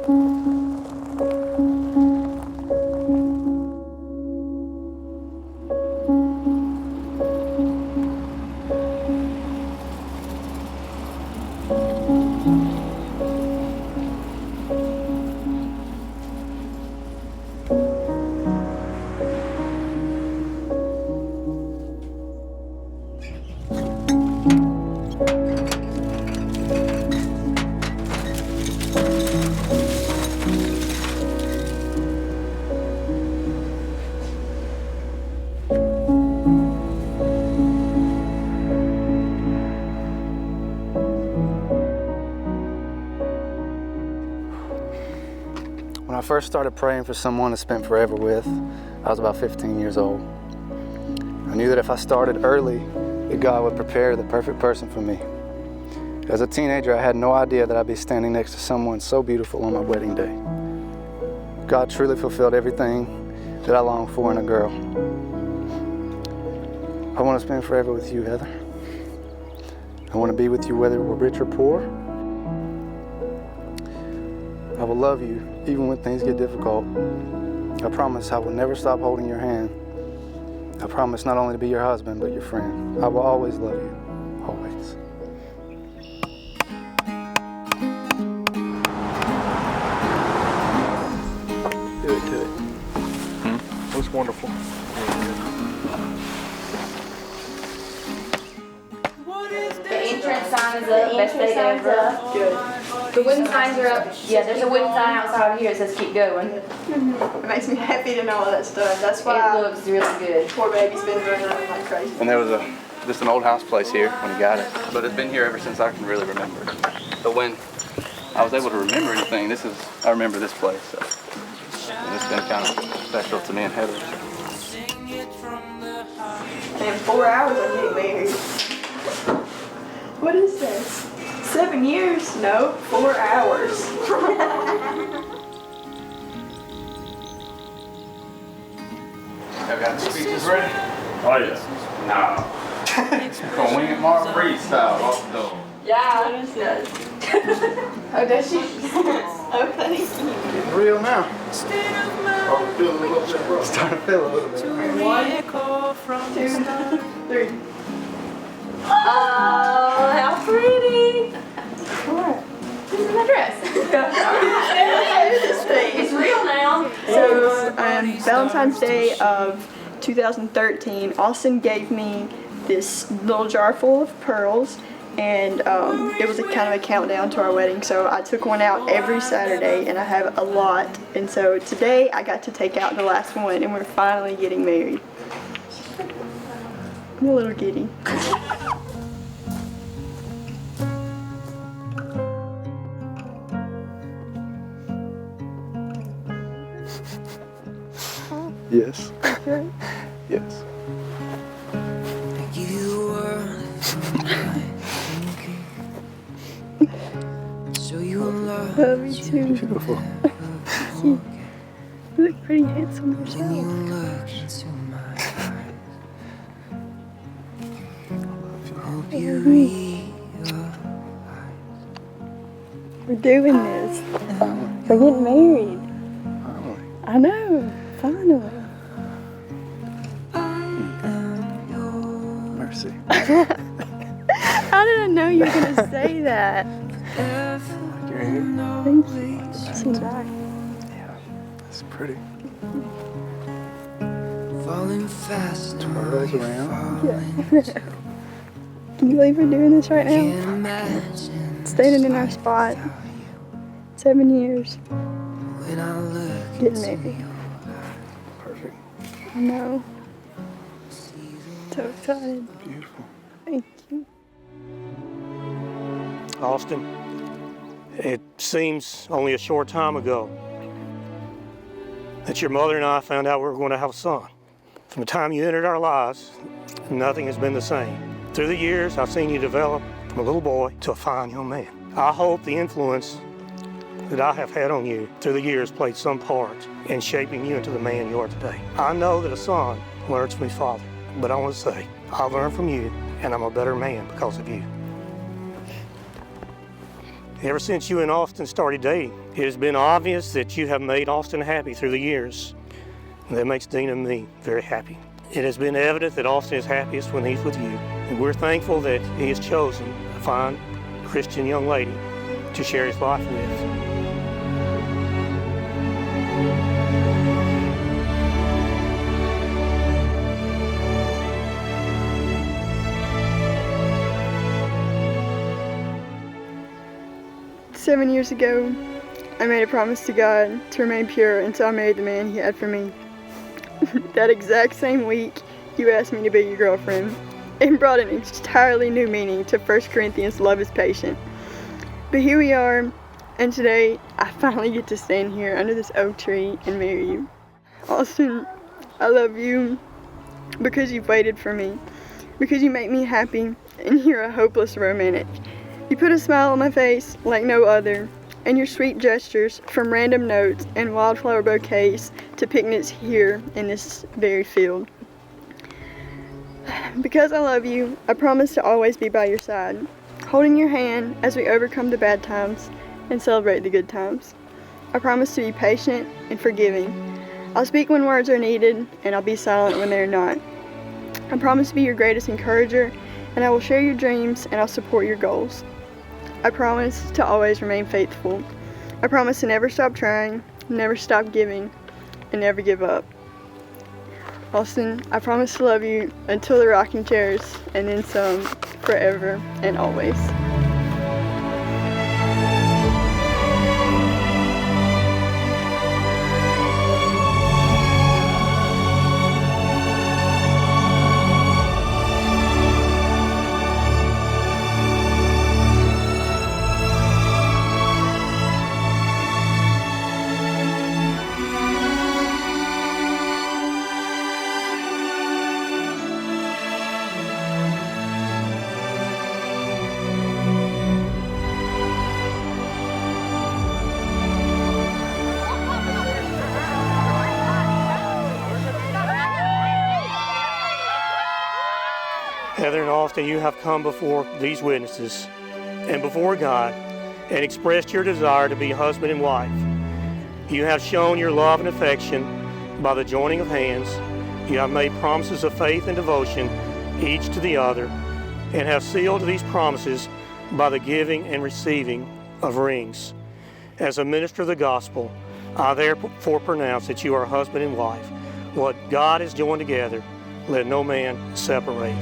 When I first started praying for someone to spend forever with, I was about 15 years old. I knew that if I started early, that God would prepare the perfect person for me. As a teenager, I had no idea that I'd be standing next to someone so beautiful on my wedding day. God truly fulfilled everything that I longed for in a girl. I want to spend forever with you, Heather. I want to be with you whether we're rich or poor. I will love you even when things get difficult. I promise I will never stop holding your hand. I promise not only to be your husband, but your friend. I will always love you, always. Do it to it. It was wonderful. The entrance sign is up, best day ever. Good. The wooden signs are up. Yeah, there's a wooden sign outside here that says keep going. It makes me happy to know all that stuff. That's It why looks really good. poor baby's been running around like crazy. And there was just an old house place here when he got it. But it's been here ever since I can really remember. But when I was able to remember anything, I remember this place. So. And it's been kind of special to me and Heather. In 4 hours I'm getting married. What is this? 7 years? No, 4 hours. Y'all got the speeches ready? Oh, yeah. No. Gonna wing it Mark Reed style off the dome. Yeah, it does. Oh, does she? Oh, thank you. Getting real now. Starting to feel a little bit. 1, 2, 3. Oh, how pretty! What? This is my dress. It's real now. So, Valentine's Day of 2013, Austin gave me this little jar full of pearls, and it was a kind of a countdown to our wedding. So I took one out every Saturday, and I have a lot. And so today I got to take out the last one, and we're finally getting married. I'm a little giddy. Yes. Okay. Yes. Love you too. Beautiful. You look pretty handsome yourself. We're doing this. We're getting married. I know. Finally. Mercy. How did I know you were going to say that? You're here. Thank you. Some back. Yeah, that's pretty. Falling fast. Twirls around. Yeah. Can you believe we're doing this right now? Staying in our spot. 7 years. Getting married. Perfect. I know. So excited. Beautiful. Thank you. Austin, it seems only a short time ago that your mother and I found out we were going to have a son. From the time you entered our lives, nothing has been the same. Through the years, I've seen you develop from a little boy to a fine young man. I hope the influence that I have had on you through the years played some part in shaping you into the man you are today. I know that a son learns from his father, but I want to say, I learned from you, and I'm a better man because of you. Ever since you and Austin started dating, it has been obvious that you have made Austin happy through the years. And that makes Dean and me very happy. It has been evident that Austin is happiest when he's with you, and we're thankful that he has chosen a fine Christian young lady to share his life with. "7 years ago, I made a promise to God to remain pure until I married the man He had for me. That exact same week, you asked me to be your girlfriend, and brought an entirely new meaning to 1 Corinthians, love is patient. But here we are, and today I finally get to stand here under this oak tree and marry you. Austin, I love you because you've waited for me, because you make me happy, and you're a hopeless romantic. You put a smile on my face like no other, and your sweet gestures, from random notes and wildflower bouquets to picnics here in this very field. Because I love you, I promise to always be by your side, holding your hand as we overcome the bad times and celebrate the good times. I promise to be patient and forgiving. I'll speak when words are needed, and I'll be silent when they're not. I promise to be your greatest encourager, and I will share your dreams and I'll support your goals. I promise to always remain faithful. I promise to never stop trying, never stop giving, and never give up. Austin, I promise to love you until the rocking chairs, and then some, forever and always." Heather and Austin, you have come before these witnesses and before God and expressed your desire to be husband and wife. You have shown your love and affection by the joining of hands. You have made promises of faith and devotion, each to the other, and have sealed these promises by the giving and receiving of rings. As a minister of the gospel, I therefore pronounce that you are husband and wife. What God has joined together, let no man separate.